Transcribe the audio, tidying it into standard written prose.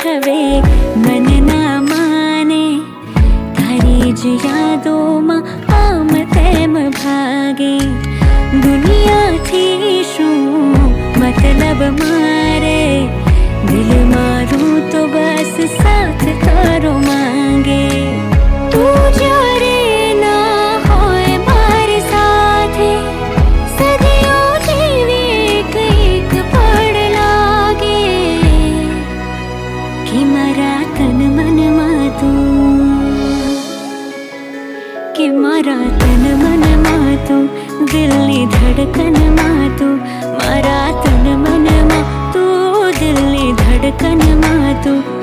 હવે મન ના માને, તારી જ યાદોમાં આમ તેમ ભાગે. દુનિયાથી શું મતલબ મારે, દિલ મારું તો બસ સાથ તારો માંગે. તું જ્યારે ના હોય મારી સાથે, સદીઓ જેવી કંઈક પડ લાગે કે મારા તન મનમાં તું, કે મારા તન મનમાં તું, દિલની ધડકનમાં તું, મારા તન મનમાં તું, દિલની ધડકનમાં તું.